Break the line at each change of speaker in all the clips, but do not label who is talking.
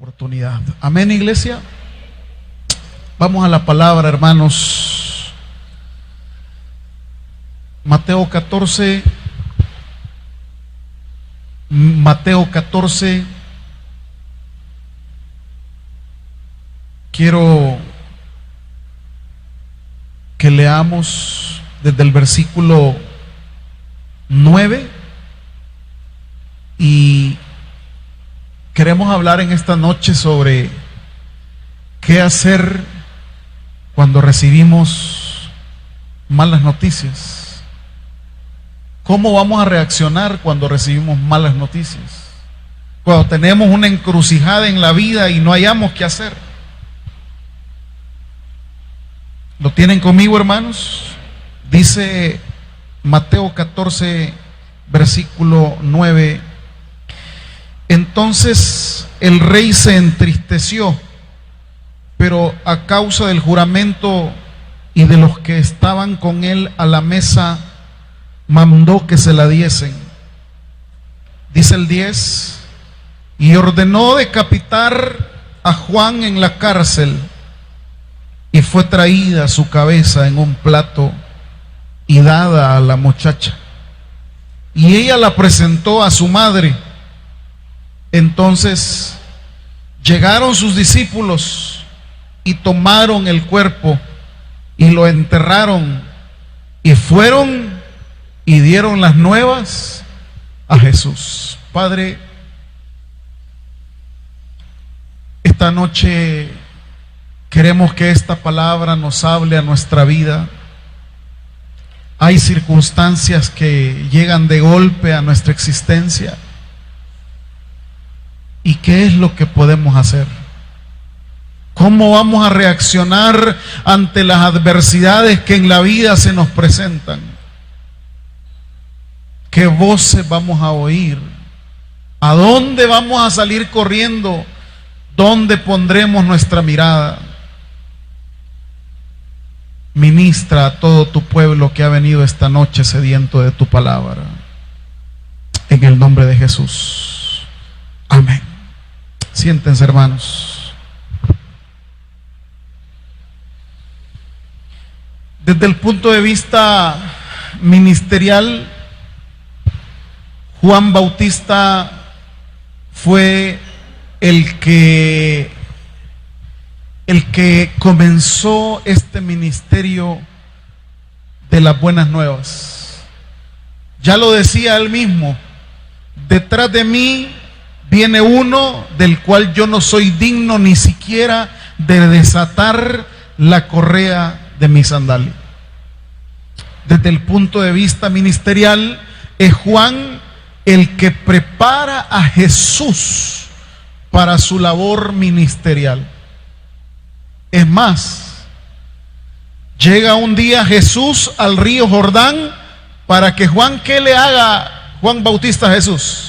oportunidad. Amén, iglesia. Vamos a la palabra, hermanos. Mateo 14. Quiero que leamos desde el versículo 9 y queremos hablar en esta noche sobre qué hacer cuando recibimos malas noticias. ¿Cómo vamos a reaccionar cuando recibimos malas noticias? Cuando tenemos una encrucijada en la vida y no hayamos qué hacer. ¿Lo tienen conmigo, hermanos? Dice Mateo 14, versículo 9. Entonces el rey se entristeció, pero a causa del juramento y de los que estaban con él a la mesa, mandó que se la diesen. Dice el 10, y ordenó decapitar a Juan en la cárcel, y fue traída su cabeza en un plato y dada a la muchacha, y ella la presentó a su madre. Entonces llegaron sus discípulos y tomaron el cuerpo y lo enterraron, y fueron y dieron las nuevas a Jesús. Padre, esta noche queremos que esta palabra nos hable a nuestra vida. Hay circunstancias que llegan de golpe a nuestra existencia. ¿Y qué es lo que podemos hacer? ¿Cómo vamos a reaccionar ante las adversidades que en la vida se nos presentan? ¿Qué voces vamos a oír? ¿A dónde vamos a salir corriendo? ¿Dónde pondremos nuestra mirada? Ministra a todo tu pueblo que ha venido esta noche sediento de tu palabra. En el nombre de Jesús. Amén. Siéntense, hermanos. Desde el punto de vista ministerial, Juan Bautista fue el que comenzó este ministerio de las buenas nuevas. Ya lo decía él mismo: detrás de mí viene uno del cual yo no soy digno ni siquiera de desatar la correa de mi sandalia. Desde el punto de vista ministerial, es Juan el que prepara a Jesús para su labor ministerial. Es más, llega un día Jesús al río Jordán para que Juan, ¿qué le haga Juan Bautista a Jesús?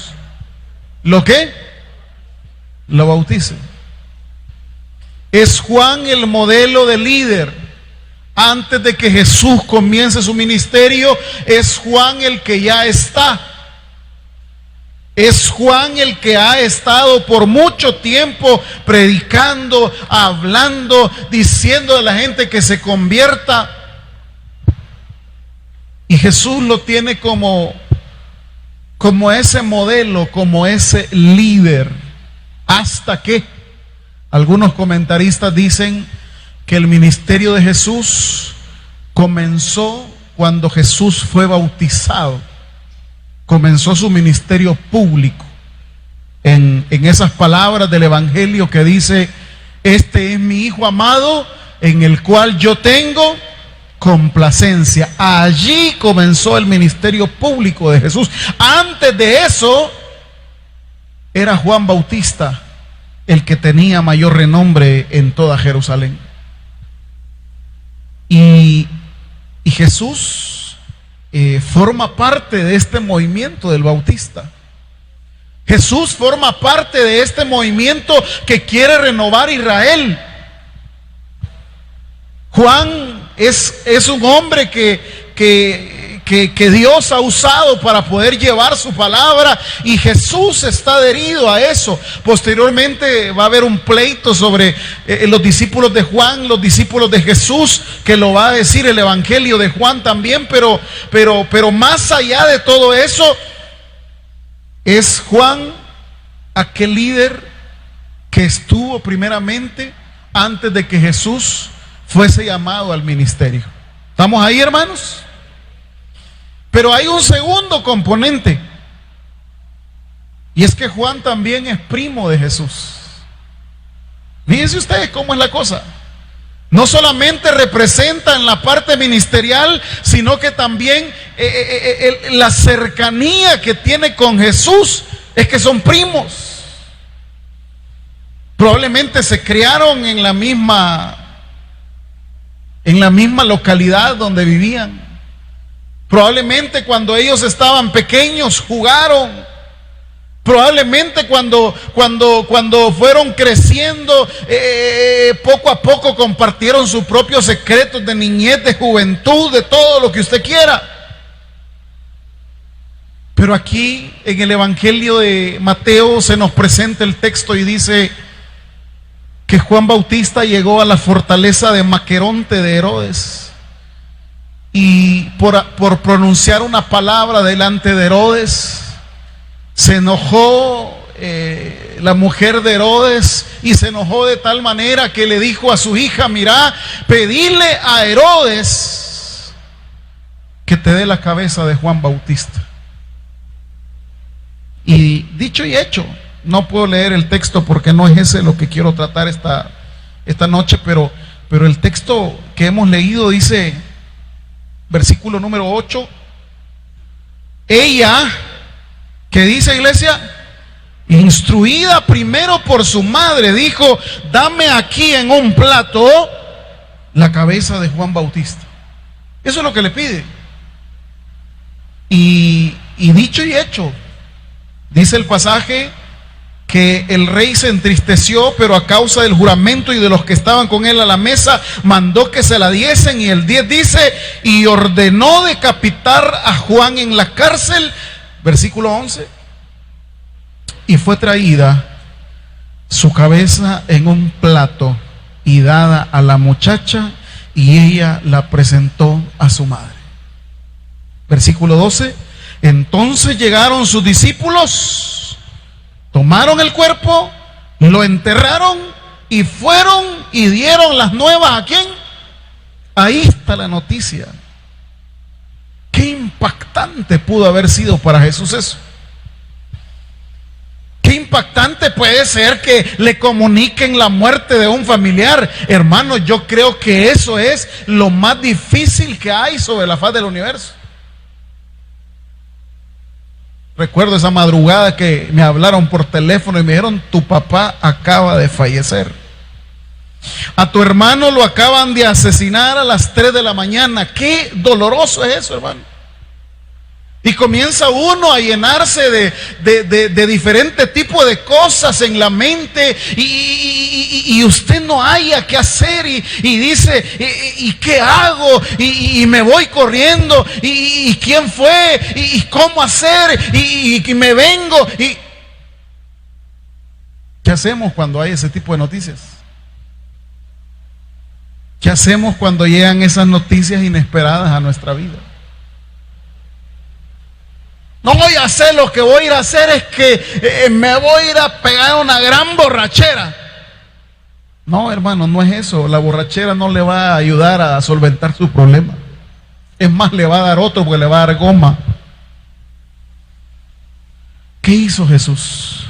¿Lo qué? Lo bautice. Es Juan el modelo de líder. Antes de que Jesús comience su ministerio, es Juan el que ya está. Es Juan el que ha estado por mucho tiempo predicando, hablando, diciendo a la gente que se convierta. Y Jesús lo tiene como ese modelo, como ese líder. Hasta que algunos comentaristas dicen que el ministerio de Jesús comenzó cuando Jesús fue bautizado. Comenzó su ministerio público en esas palabras del Evangelio que dice: este es mi Hijo amado en el cual yo tengo complacencia. Allí comenzó el ministerio público de Jesús. Antes de eso era Juan Bautista el que tenía mayor renombre en toda Jerusalén. Y Jesús forma parte de este movimiento del Bautista. Jesús forma parte de este movimiento que quiere renovar Israel. Juan es un hombre que que Dios ha usado para poder llevar su palabra, y Jesús está adherido a eso. Posteriormente va a haber un pleito sobre los discípulos de Juan, los discípulos de Jesús, que lo va a decir el Evangelio de Juan también, pero más allá de todo eso, es Juan aquel líder que estuvo primeramente antes de que Jesús fuese llamado al ministerio. ¿Estamos ahí, hermanos? Pero hay un segundo componente, y es que Juan también es primo de Jesús. Fíjense ustedes cómo es la cosa. No solamente representa en la parte ministerial, sino que también la cercanía que tiene con Jesús es que son primos. Probablemente se criaron en la misma localidad donde vivían. Probablemente cuando ellos estaban pequeños jugaron. Probablemente cuando fueron creciendo, poco a poco compartieron sus propios secretos de niñez, de juventud, de todo lo que usted quiera. Pero aquí en el Evangelio de Mateo se nos presenta el texto y dice que Juan Bautista llegó a la fortaleza de Maqueronte de Herodes, y por pronunciar una palabra delante de Herodes, se enojó la mujer de Herodes, y se enojó de tal manera que le dijo a su hija: mira, pedile a Herodes que te dé la cabeza de Juan Bautista. Y dicho y hecho, no puedo leer el texto porque no es ese lo que quiero tratar esta noche, pero el texto que hemos leído dice, versículo número 8, ella, ¿qué dice, iglesia? Instruida primero por su madre, dijo: dame aquí en un plato la cabeza de Juan Bautista. Eso es lo que le pide. Y dicho y hecho, dice el pasaje que el rey se entristeció, pero a causa del juramento y de los que estaban con él a la mesa, mandó que se la diesen. Y el 10 dice: y ordenó decapitar a Juan en la cárcel. Versículo 11: y fue traída su cabeza en un plato y dada a la muchacha, y ella la presentó a su madre. Versículo 12: entonces llegaron sus discípulos, tomaron el cuerpo, lo enterraron y fueron y dieron las nuevas ¿a quién? Ahí está la noticia. Qué impactante pudo haber sido para Jesús eso. Qué impactante puede ser que le comuniquen la muerte de un familiar. Hermano, yo creo que eso es lo más difícil que hay sobre la faz del universo. Recuerdo esa madrugada que me hablaron por teléfono y me dijeron: tu papá acaba de fallecer. A tu hermano lo acaban de asesinar a las 3 de la mañana. Qué doloroso es eso, hermano. Y comienza uno a llenarse de diferente tipo de cosas en la mente, y usted no haya qué hacer, y dice: ¿y qué hago? Y me voy corriendo, y quién fue, y cómo hacer, y me vengo. Y ¿qué hacemos cuando hay ese tipo de noticias? ¿Qué hacemos cuando llegan esas noticias inesperadas a nuestra vida? No voy a hacer, lo que voy a ir a hacer es que me voy a ir a pegar una gran borrachera. No, hermano, no es eso. La borrachera no le va a ayudar a solventar su problema. Es más, le va a dar otro, porque le va a dar goma. ¿Qué hizo Jesús?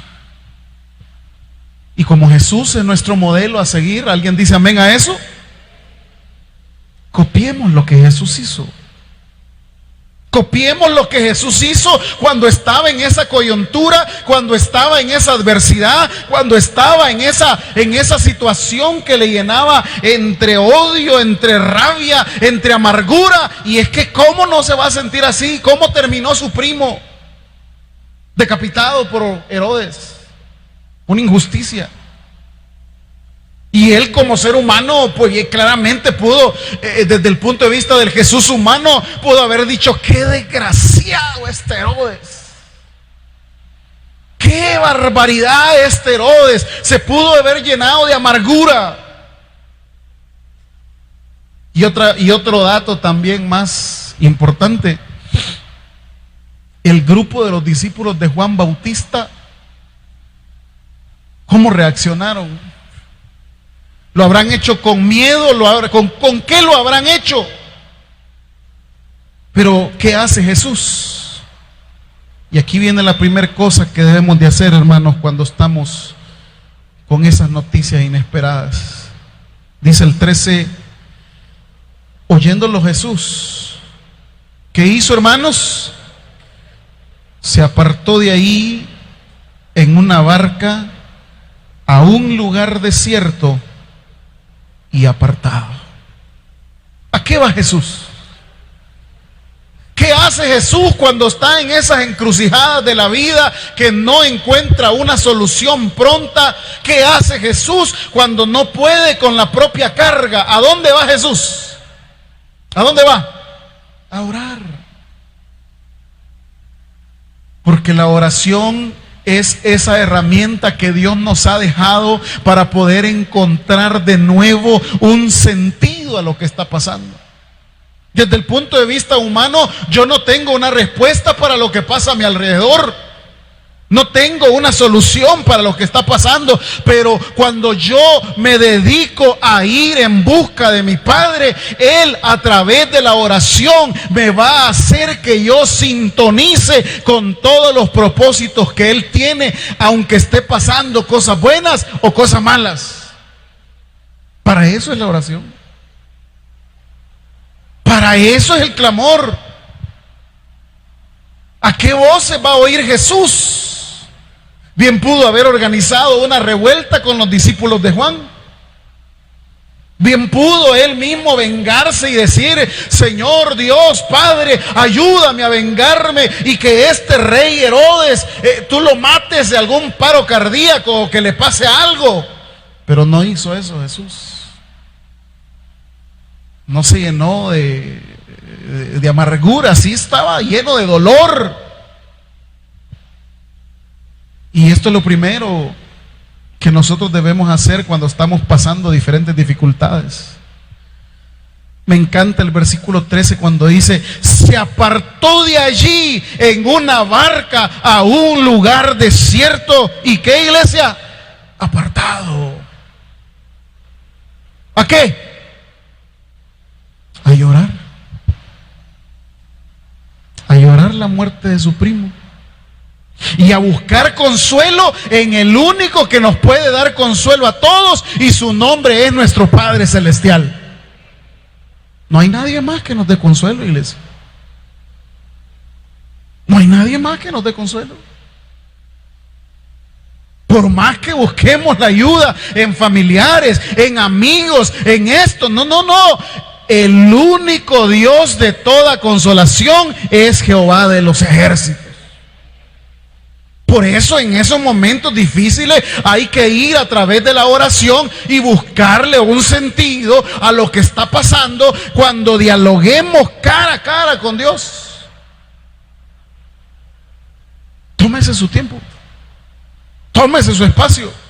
Y como Jesús es nuestro modelo a seguir, ¿alguien dice amén a eso? Copiemos lo que Jesús hizo. Copiemos lo que Jesús hizo cuando estaba en esa coyuntura, cuando estaba en esa adversidad, cuando estaba en esa situación que le llenaba entre odio, entre rabia, entre amargura. Y es que ¿cómo no se va a sentir así? ¿Cómo terminó su primo decapitado por Herodes? Una injusticia. Y él como ser humano, pues claramente pudo, desde el punto de vista del Jesús humano, pudo haber dicho: qué desgraciado este Herodes. ¡Qué barbaridad este Herodes! Se pudo haber llenado de amargura. Y otro dato también más importante: el grupo de los discípulos de Juan Bautista, ¿cómo reaccionaron? ¿Lo habrán hecho con miedo? ¿Con qué lo habrán hecho? Pero ¿qué hace Jesús? Y aquí viene la primera cosa que debemos de hacer, hermanos, cuando estamos con esas noticias inesperadas. Dice el 13: oyéndolo Jesús, ¿qué hizo, hermanos? Se apartó de ahí en una barca a un lugar desierto y apartado. ¿A qué va Jesús? ¿Qué hace Jesús cuando está en esas encrucijadas de la vida que no encuentra una solución pronta? ¿Qué hace Jesús cuando no puede con la propia carga? ¿A dónde va Jesús? ¿A dónde va? A orar. Porque la oración es esa herramienta que Dios nos ha dejado para poder encontrar de nuevo un sentido a lo que está pasando. Desde el punto de vista humano, yo no tengo una respuesta para lo que pasa a mi alrededor. No tengo una solución para lo que está pasando, pero cuando yo me dedico a ir en busca de mi Padre, Él a través de la oración me va a hacer que yo sintonice con todos los propósitos que Él tiene, aunque esté pasando cosas buenas o cosas malas. Para eso es la oración. Para eso es el clamor. ¿A qué voces va a oír Jesús? Bien pudo haber organizado una revuelta con los discípulos de Juan. Bien pudo él mismo vengarse y decir: Señor Dios, Padre, ayúdame a vengarme y que este rey Herodes, tú lo mates de algún paro cardíaco o que le pase algo. Pero no hizo eso Jesús. No se llenó de amargura, sí estaba lleno de dolor. Y esto es lo primero que nosotros debemos hacer cuando estamos pasando diferentes dificultades. Me encanta el versículo 13 cuando dice: se apartó de allí en una barca a un lugar desierto. ¿Y qué, iglesia? Apartado. ¿A qué? A llorar. A llorar la muerte de su primo. Y a buscar consuelo en el único que nos puede dar consuelo a todos, y su nombre es nuestro Padre Celestial. No hay nadie más que nos dé consuelo, iglesia. No hay nadie más que nos dé consuelo. Por más que busquemos la ayuda en familiares, en amigos, en esto, no. El único Dios de toda consolación es Jehová de los ejércitos. Por eso en esos momentos difíciles hay que ir a través de la oración y buscarle un sentido a lo que está pasando cuando dialoguemos cara a cara con Dios. Tómese su tiempo. Tómese su espacio.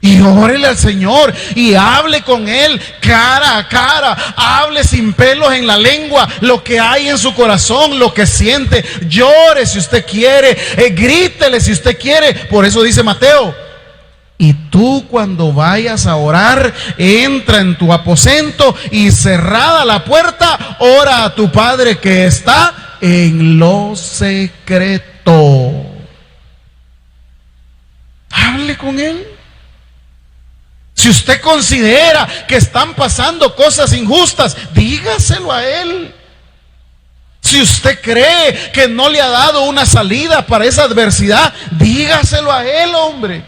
Y órele al Señor y hable con Él cara a cara. Hable sin pelos en la lengua lo que hay en su corazón, lo que siente. Llore si usted quiere, grítele si usted quiere. Por eso dice Mateo: y tú cuando vayas a orar, entra en tu aposento y cerrada la puerta, ora a tu Padre que está en lo secreto. Hable con Él. Si usted considera que están pasando cosas injustas, dígaselo a Él. Si usted cree que no le ha dado una salida para esa adversidad, dígaselo a Él, hombre.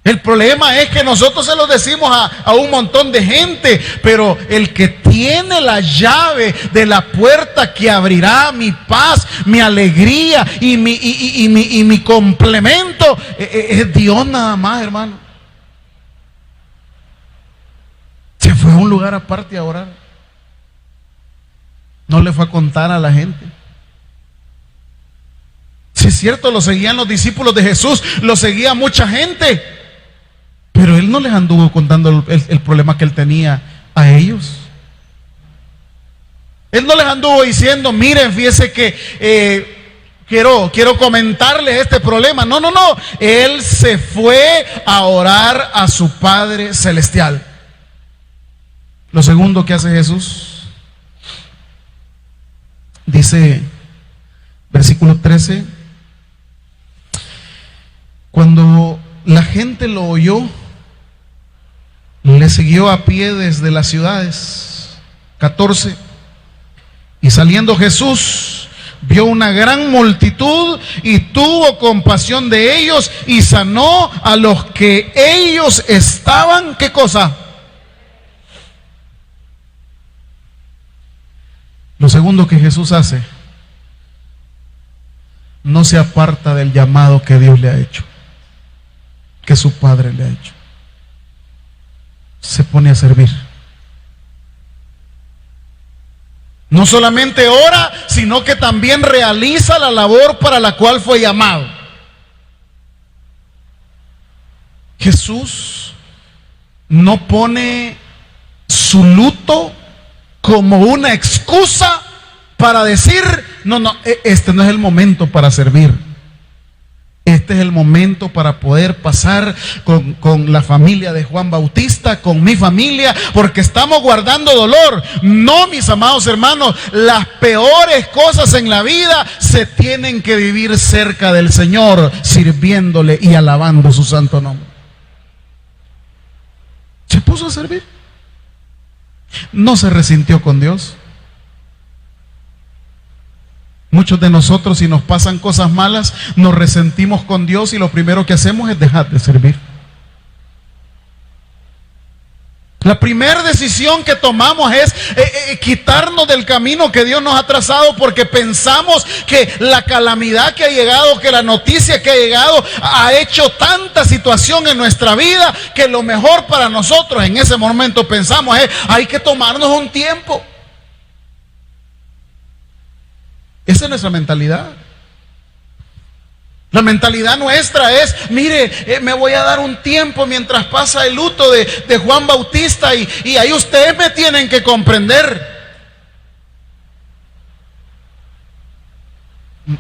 El problema es que nosotros se lo decimos a un montón de gente, pero el que tiene la llave de la puerta que abrirá mi paz, mi alegría y mi complemento es Dios nada más, hermano. Se fue a un lugar aparte a orar. No le fue a contar a la gente. Si es cierto, lo seguían los discípulos de Jesús, lo seguía mucha gente, pero él no les anduvo contando el problema que él tenía a ellos. Él no les anduvo diciendo, miren, fíjese que quiero comentarles este problema. No. Él se fue a orar a su Padre Celestial. Lo segundo que hace Jesús, dice versículo 13, cuando la gente lo oyó, le siguió a pie desde las ciudades. 14, y saliendo Jesús, vio una gran multitud y tuvo compasión de ellos y sanó a los que ellos estaban, ¿qué cosa? Lo segundo que Jesús hace, no se aparta del llamado que Dios le ha hecho, que su Padre le ha hecho. Se pone a servir. No solamente ora, sino que también realiza la labor para la cual fue llamado. Jesús no pone su luto como una excusa para decir, no, este no es el momento para servir. Este es el momento para poder pasar con la familia de Juan Bautista, con mi familia, porque estamos guardando dolor. No, mis amados hermanos, las peores cosas en la vida se tienen que vivir cerca del Señor, sirviéndole y alabando su santo nombre. Se puso a servir. No se resintió con Dios. Muchos de nosotros, si nos pasan cosas malas, nos resentimos con Dios y lo primero que hacemos es dejar de servir. La primera decisión que tomamos es quitarnos del camino que Dios nos ha trazado, porque pensamos que la calamidad que ha llegado, que la noticia que ha llegado, ha hecho tanta situación en nuestra vida que lo mejor para nosotros en ese momento pensamos es, hay que tomarnos un tiempo. Esa es nuestra mentalidad. La mentalidad nuestra es, mire, me voy a dar un tiempo mientras pasa el luto de Juan Bautista y ahí ustedes me tienen que comprender.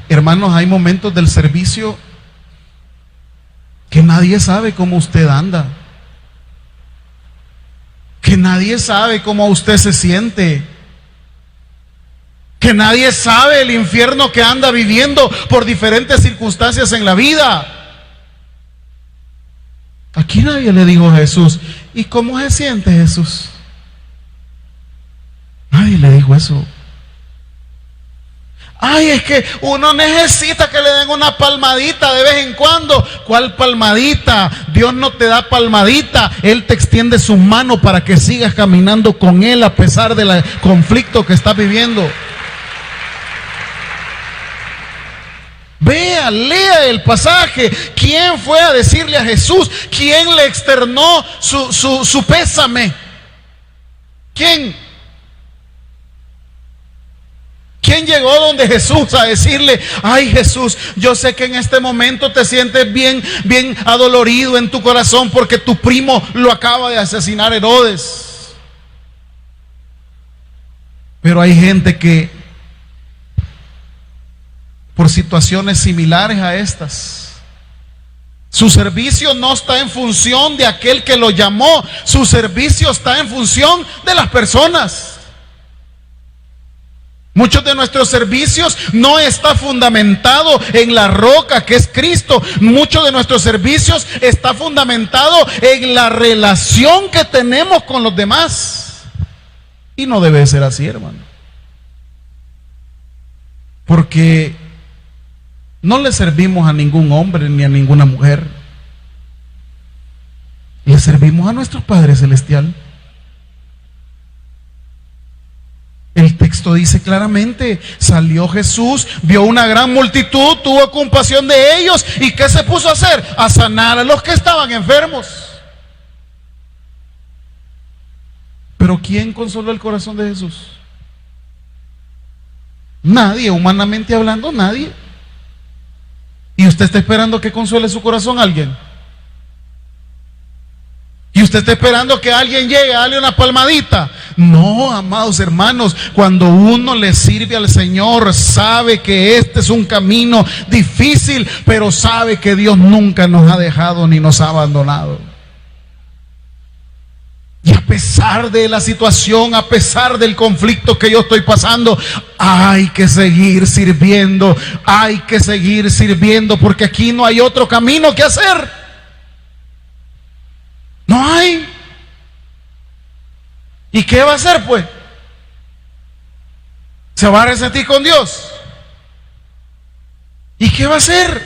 Hermanos, hay momentos del servicio que nadie sabe cómo usted anda, que nadie sabe cómo usted se siente, que nadie sabe el infierno que anda viviendo por diferentes circunstancias en la vida. Aquí nadie le dijo a Jesús, ¿y cómo se siente Jesús? Nadie le dijo eso. Ay, es que uno necesita que le den una palmadita de vez en cuando. ¿Cuál palmadita? Dios no te da palmadita. Él te extiende su mano para que sigas caminando con Él a pesar del conflicto que estás viviendo. Vea, lea el pasaje. ¿Quién fue a decirle a Jesús? ¿Quién le externó su pésame? ¿Quién? ¿Quién llegó donde Jesús a decirle, ay Jesús, yo sé que en este momento te sientes bien adolorido en tu corazón porque tu primo lo acaba de asesinar Herodes? Pero hay gente que por situaciones similares a estas, su servicio no está en función de aquel que lo llamó, su servicio está en función de las personas. Muchos de nuestros servicios no está fundamentado en la roca que es Cristo. Muchos de nuestros servicios está fundamentado en la relación que tenemos con los demás. Y no debe ser así, hermano. Porque no le servimos a ningún hombre ni a ninguna mujer. Le servimos a nuestro Padre Celestial. El texto dice claramente, salió Jesús, vio una gran multitud, tuvo compasión de ellos. ¿Y qué se puso a hacer? A sanar a los que estaban enfermos. Pero ¿quién consoló el corazón de Jesús? Nadie, humanamente hablando, nadie. ¿Y usted está esperando que consuele su corazón a alguien? ¿Y usted está esperando que alguien llegue a darle una palmadita? No, amados hermanos, cuando uno le sirve al Señor, sabe que este es un camino difícil, pero sabe que Dios nunca nos ha dejado ni nos ha abandonado. Y a pesar de la situación, a pesar del conflicto que yo estoy pasando, hay que seguir sirviendo, porque aquí no hay otro camino que hacer. No hay. ¿Y qué va a hacer pues? ¿Se va a resentir con Dios? ¿Y qué va a hacer?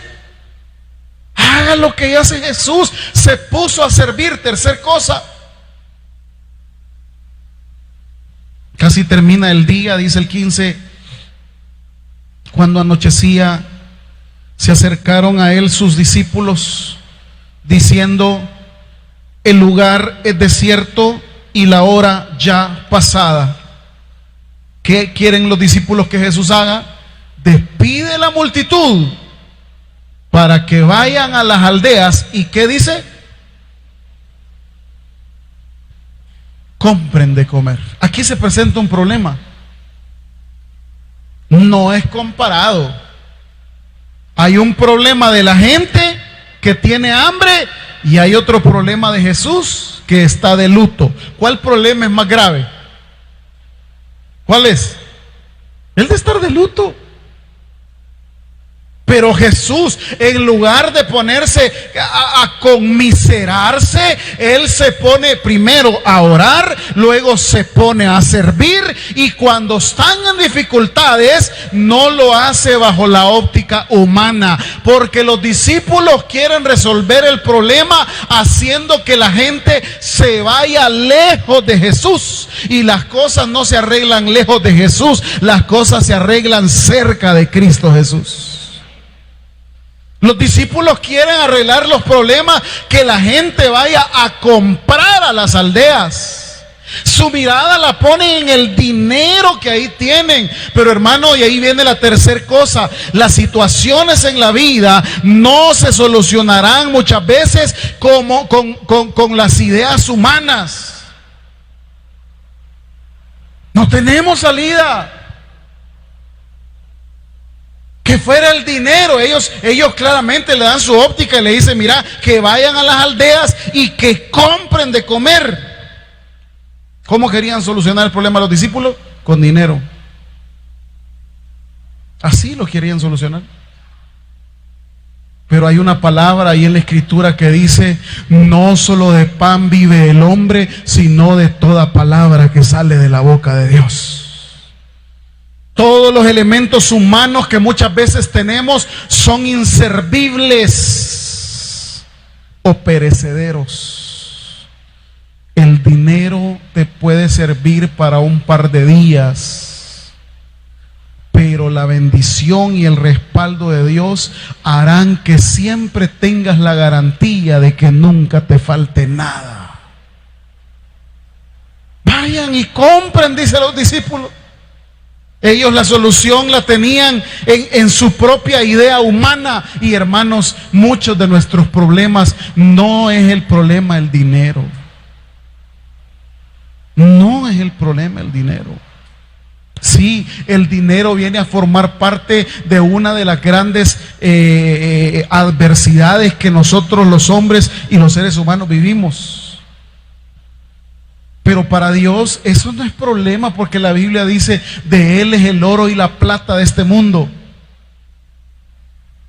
Haga lo que hace Jesús. Se puso a servir. Tercer cosa. Casi termina el día, dice el 15. Cuando anochecía, se acercaron a él sus discípulos, diciendo: el lugar es desierto y la hora ya pasada. ¿Qué quieren los discípulos que Jesús haga? Despide la multitud para que vayan a las aldeas. ¿Y qué dice? Compren de comer. Aquí se presenta un problema. No es comparado. Hay un problema de la gente que tiene hambre y hay otro problema de Jesús que está de luto. ¿Cuál problema es más grave? ¿Cuál es? El de estar de luto. Pero Jesús, en lugar de ponerse a conmiserarse, Él se pone primero a orar, luego se pone a servir, y cuando están en dificultades, no lo hace bajo la óptica humana, porque los discípulos quieren resolver el problema haciendo que la gente se vaya lejos de Jesús, y las cosas no se arreglan lejos de Jesús, las cosas se arreglan cerca de Cristo Jesús. Los discípulos quieren arreglar los problemas, que la gente vaya a comprar a las aldeas. Su mirada la ponen en el dinero que ahí tienen. Pero hermano, y ahí viene la tercera cosa: las situaciones en la vida no se solucionarán muchas veces como con las ideas humanas. No tenemos salida. Que fuera el dinero. Ellos claramente le dan su óptica y le dicen: mira, que vayan a las aldeas y que compren de comer. ¿Cómo querían solucionar el problema los discípulos? Con dinero. Así lo querían solucionar. Pero hay una palabra ahí en la Escritura que dice: no solo de pan vive el hombre, sino de toda palabra que sale de la boca de Dios. Todos los elementos humanos que muchas veces tenemos son inservibles o perecederos. El dinero te puede servir para un par de días, pero la bendición y el respaldo de Dios harán que siempre tengas la garantía de que nunca te falte nada. Vayan y compren, dice los discípulos. Ellos la solución la tenían en su propia idea humana. Y hermanos, muchos de nuestros problemas no es el problema el dinero. No es el problema el dinero. Sí, el dinero viene a formar parte de una de las grandes adversidades que nosotros los hombres y los seres humanos vivimos. Pero para Dios eso no es problema, porque la Biblia dice: de Él es el oro y la plata de este mundo.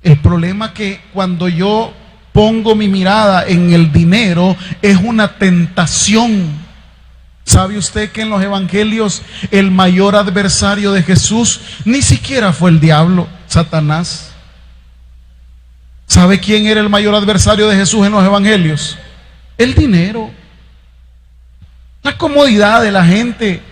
El problema es que cuando yo pongo mi mirada en el dinero, es una tentación. ¿Sabe usted que en los evangelios el mayor adversario de Jesús ni siquiera fue el diablo, Satanás? ¿Sabe quién era el mayor adversario de Jesús en los evangelios? El dinero. La comodidad de la gente.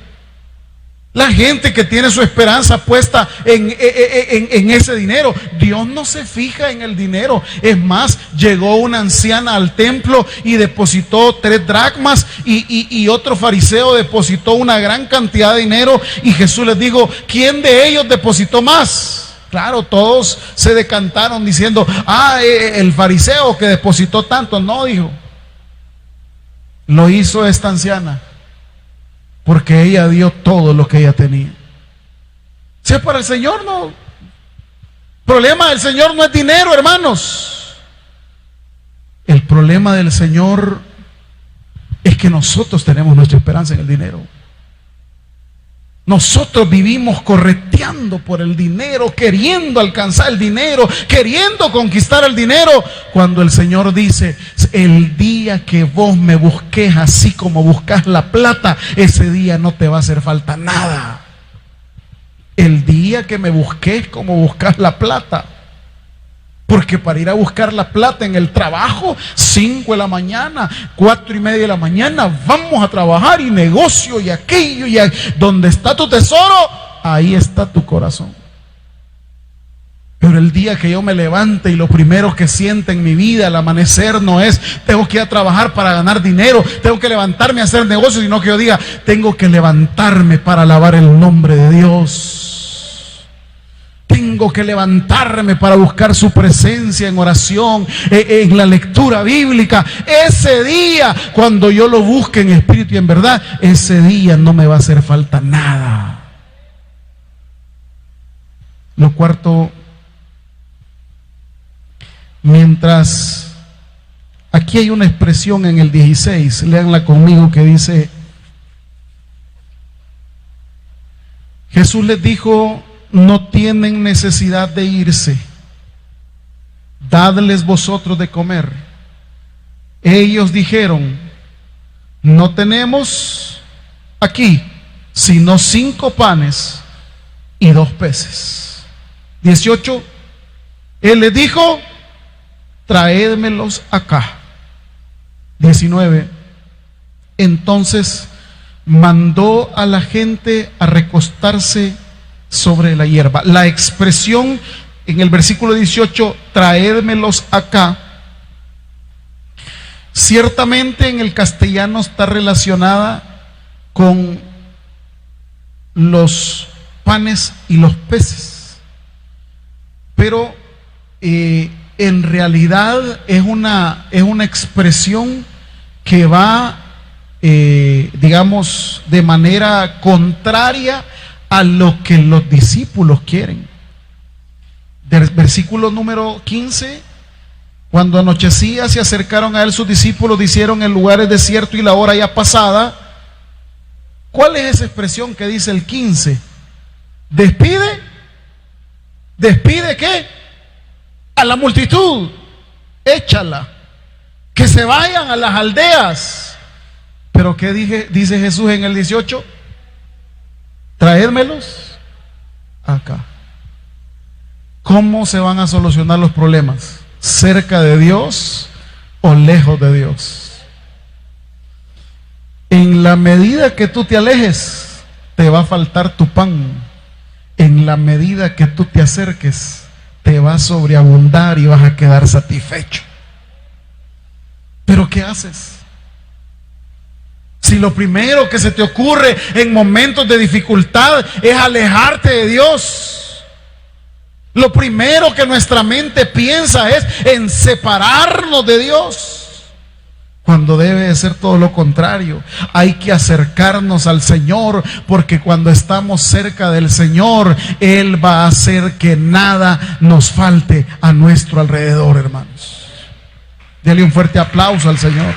La gente que tiene su esperanza puesta en ese dinero. Dios no se fija en el dinero. Es más, llegó una anciana al templo y depositó 3 dracmas y otro fariseo depositó una gran cantidad de dinero. Y Jesús les dijo, ¿quién de ellos depositó más? Claro, todos se decantaron diciendo, el fariseo que depositó tanto. No, dijo, lo hizo esta anciana, porque ella dio todo lo que ella tenía. O sea, para el Señor no. El problema del Señor no es dinero, hermanos. El problema del Señor es que nosotros tenemos nuestra esperanza en el dinero. Nosotros vivimos correteando por el dinero, queriendo alcanzar el dinero, queriendo conquistar el dinero, cuando el Señor dice, el día que vos me busques así como buscas la plata, ese día no te va a hacer falta nada. El día que me busques como buscas la plata. Porque para ir a buscar la plata en el trabajo, 5 de la mañana, 4:30 de la mañana, vamos a trabajar y negocio y aquello y donde está tu tesoro, ahí está tu corazón. Pero el día que yo me levante y lo primero que sienta en mi vida al amanecer no es, tengo que ir a trabajar para ganar dinero, tengo que levantarme a hacer negocios, sino que yo diga, tengo que levantarme para alabar el nombre de Dios. Tengo que levantarme para buscar su presencia en oración, en la lectura bíblica. Ese día, cuando yo lo busque en espíritu y en verdad, ese día no me va a hacer falta nada. Lo cuarto, mientras aquí hay una expresión en el 16, léanla conmigo, que dice, Jesús les dijo, no tienen necesidad de irse, dadles vosotros de comer. Ellos dijeron, no tenemos aquí sino 5 panes y 2 peces. 18, Él les dijo, traédmelos acá. 19, entonces mandó a la gente a recostarse sobre la hierba. La expresión en el versículo 18, traédmelos acá, ciertamente en el castellano está relacionada con los panes y los peces, pero en realidad es una expresión que va digamos de manera contraria a lo que los discípulos quieren. Del versículo número 15, cuando anochecía se acercaron a él sus discípulos, dijeron, el lugar es desierto y la hora ya pasada. ¿Cuál es esa expresión que dice el 15? ¿Despide qué? A la multitud, échala, que se vayan a las aldeas. Pero ¿qué dice Jesús en el 18? Traédmelos acá. ¿Cómo se van a solucionar los problemas? ¿Cerca de Dios o lejos de Dios? En la medida que tú te alejes, te va a faltar tu pan. En la medida que tú te acerques, te va a sobreabundar y vas a quedar satisfecho. ¿Pero qué haces? Si lo primero que se te ocurre en momentos de dificultad es alejarte de Dios, lo primero que nuestra mente piensa es en separarnos de Dios, cuando debe de ser todo lo contrario. Hay que acercarnos al Señor, porque cuando estamos cerca del Señor, Él va a hacer que nada nos falte a nuestro alrededor, hermanos. Dele un fuerte aplauso al Señor.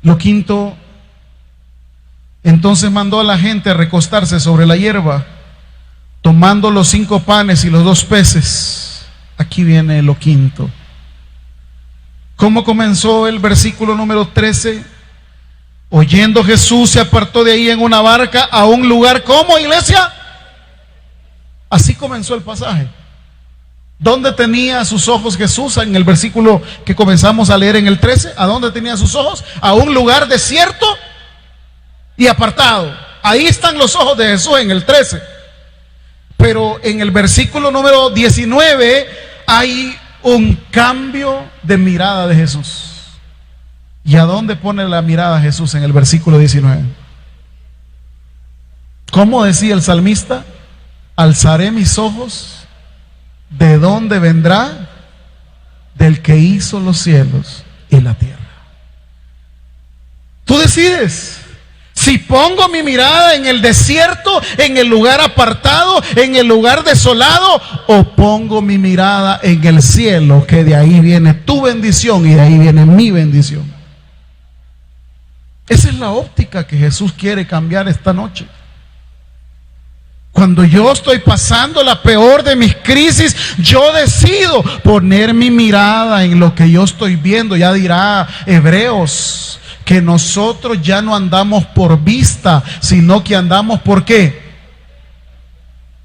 Lo quinto, entonces mandó a la gente a recostarse sobre la hierba, tomando los 5 panes y los 2 peces. Aquí viene lo quinto. ¿Cómo comenzó el versículo número 13? Oyendo Jesús se apartó de ahí en una barca a un lugar, ¿cómo, iglesia? Así comenzó el pasaje. ¿Dónde tenía sus ojos Jesús? En el versículo que comenzamos a leer en el 13. ¿A dónde tenía sus ojos? A un lugar desierto y apartado. Ahí están los ojos de Jesús en el 13. Pero en el versículo número 19 hay un cambio de mirada de Jesús. ¿Y a dónde pone la mirada Jesús en el versículo 19? ¿Cómo decía el salmista? Alzaré mis ojos. ¿De dónde vendrá? Del que hizo los cielos y la tierra. Tú decides. Si pongo mi mirada en el desierto, en el lugar apartado, en el lugar desolado, o pongo mi mirada en el cielo, que de ahí viene tu bendición y de ahí viene mi bendición. Esa es la óptica que Jesús quiere cambiar esta noche. Cuando yo estoy pasando la peor de mis crisis, yo decido poner mi mirada en lo que yo estoy viendo. Ya dirá Hebreos que nosotros ya no andamos por vista, sino que andamos por ¿qué?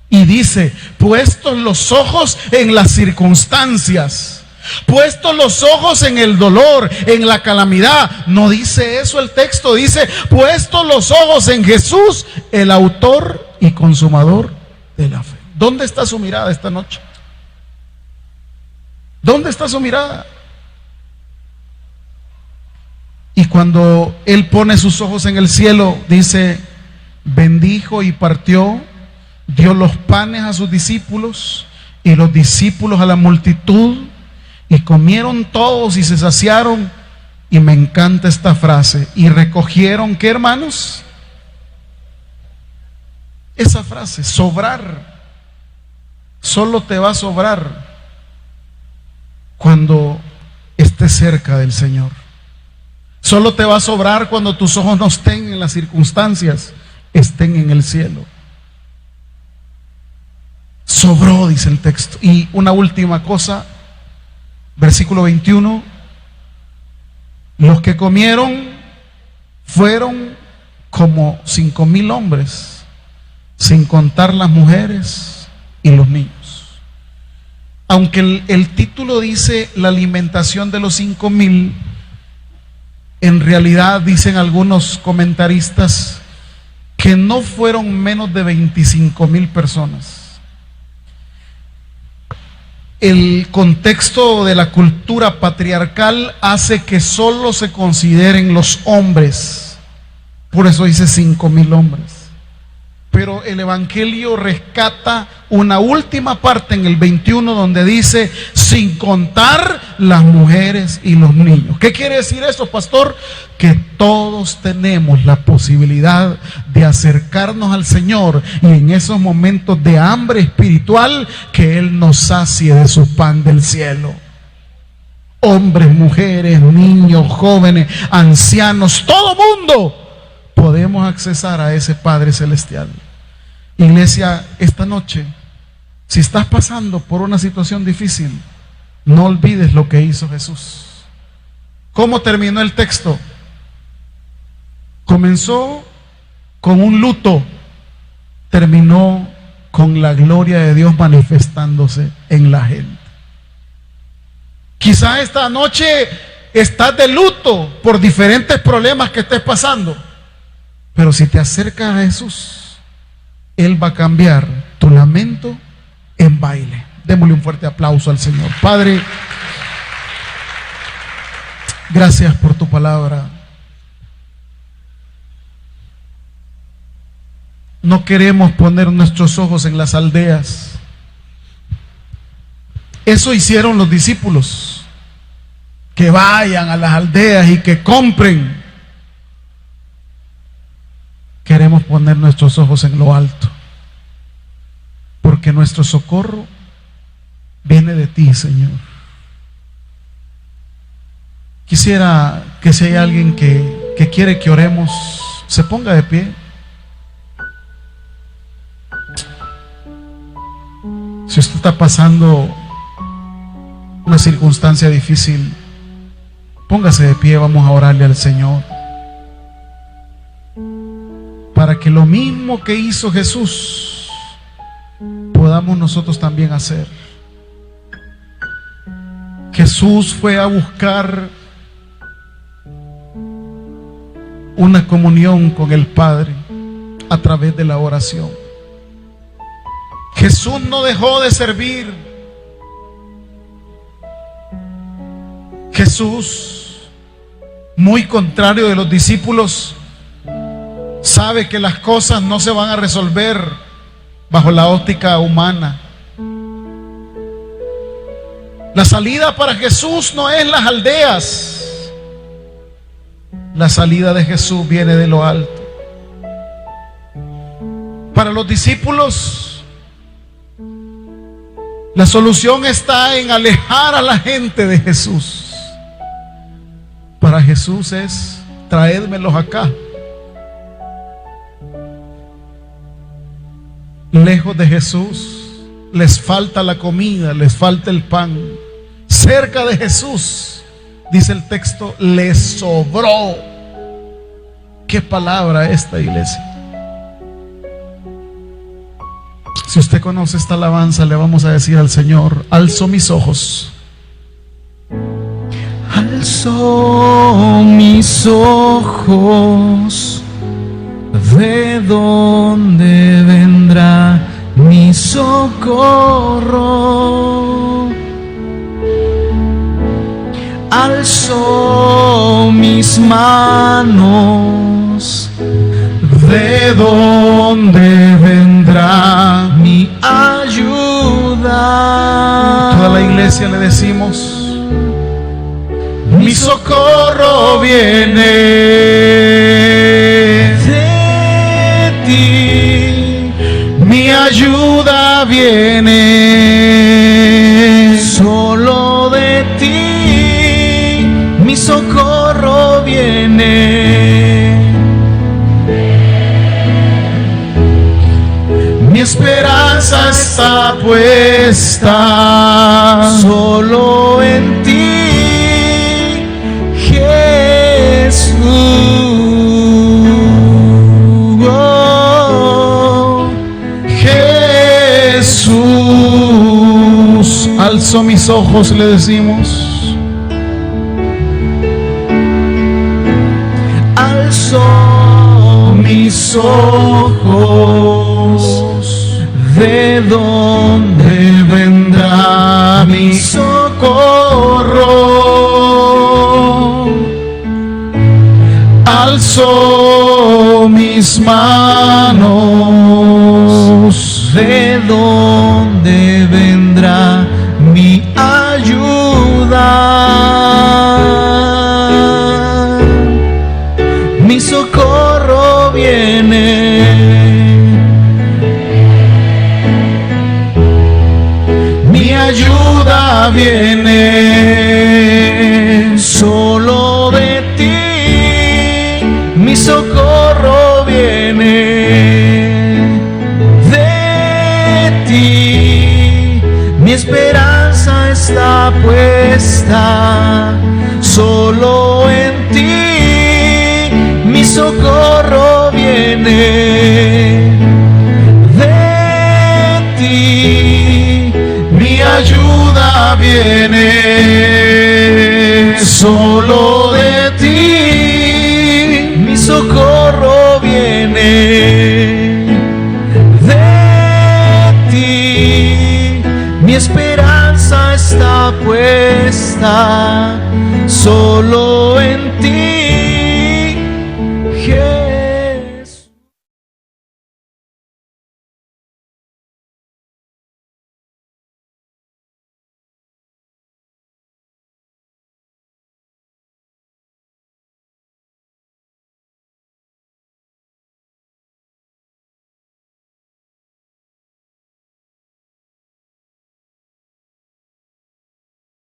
Y dice, puestos los ojos en las circunstancias, puestos los ojos en el dolor, en la calamidad. No dice eso el texto, dice, puestos los ojos en Jesús, el autor y consumador de la fe. ¿Dónde está su mirada esta noche? ¿Dónde está su mirada? Y cuando Él pone sus ojos en el cielo, dice, bendijo y partió, dio los panes a sus discípulos y los discípulos a la multitud, y comieron todos y se saciaron. Y me encanta esta frase, y recogieron, ¿qué, hermanos? Esa frase, sobrar. Solo te va a sobrar cuando estés cerca del Señor. Solo te va a sobrar cuando tus ojos no estén en las circunstancias, estén en el cielo. Sobró, dice el texto. Y una última cosa, versículo 21. Los que comieron fueron como 5,000 hombres, sin contar las mujeres y los niños. Aunque el título dice la alimentación de los 5,000, en realidad dicen algunos comentaristas que no fueron menos de 25,000 personas. El contexto de la cultura patriarcal hace que solo se consideren los hombres. Por eso dice 5,000 hombres. Pero el Evangelio rescata una última parte en el 21 donde dice, sin contar las mujeres y los niños. ¿Qué quiere decir eso, pastor? Que todos tenemos la posibilidad de acercarnos al Señor y en esos momentos de hambre espiritual, que Él nos sacie de su pan del cielo. Hombres, mujeres, niños, jóvenes, ancianos, todo mundo podemos accesar a ese Padre Celestial. Iglesia, esta noche, si estás pasando por una situación difícil, no olvides lo que hizo Jesús. ¿Cómo terminó el texto? Comenzó con un luto, terminó con la gloria de Dios manifestándose en la gente. Quizá esta noche estás de luto por diferentes problemas que estés pasando, pero si te acercas a Jesús, Él va a cambiar tu lamento en baile. Démosle un fuerte aplauso al Señor. Padre, gracias por tu palabra. No queremos poner nuestros ojos en las aldeas. Eso hicieron los discípulos, que vayan a las aldeas y que compren. Queremos poner nuestros ojos en lo alto, porque nuestro socorro viene de ti, Señor. Quisiera que si hay alguien que quiere que oremos, se ponga de pie. Si usted está pasando una circunstancia difícil, póngase de pie, vamos a orarle al Señor, para que lo mismo que hizo Jesús podamos nosotros también hacer. Jesús fue a buscar una comunión con el Padre a través de la oración. Jesús no dejó de servir. Jesús, muy contrario de los discípulos, sabe que las cosas no se van a resolver bajo la óptica humana. La salida para Jesús no es las aldeas. La salida de Jesús viene de lo alto. Para los discípulos, la solución está en alejar a la gente de Jesús. Para Jesús es: traédmelos acá. Lejos de Jesús les falta la comida, les falta el pan. Cerca de Jesús, dice el texto, les sobró. ¿Qué palabra esta, iglesia? Si usted conoce esta alabanza, le vamos a decir al Señor: alzo mis ojos.
Alzo mis ojos, ¿de dónde vendrá mi socorro? Alzo mis manos, ¿de dónde vendrá mi ayuda?
Toda la iglesia le decimos: mi socorro viene
de ti,
mi ayuda viene
solo de ti, mi socorro viene.
Mi esperanza está puesta
solo en ti, Jesús. Oh,
Jesús. Alzo mis ojos, le decimos.
alzo mis ojos, ¿de dónde vendrá mi socorro?
Alzo mis manos,
¿de dónde vendrá mi ayuda? Mi socorro viene,
mi ayuda viene
solo de ti, mi socorro viene de ti, mi esperanza está puesta solo en ti, mi socorro viene de ti,
mi ayuda viene solo de ti,
mi socorro viene de ti, mi esperanza está puesta solo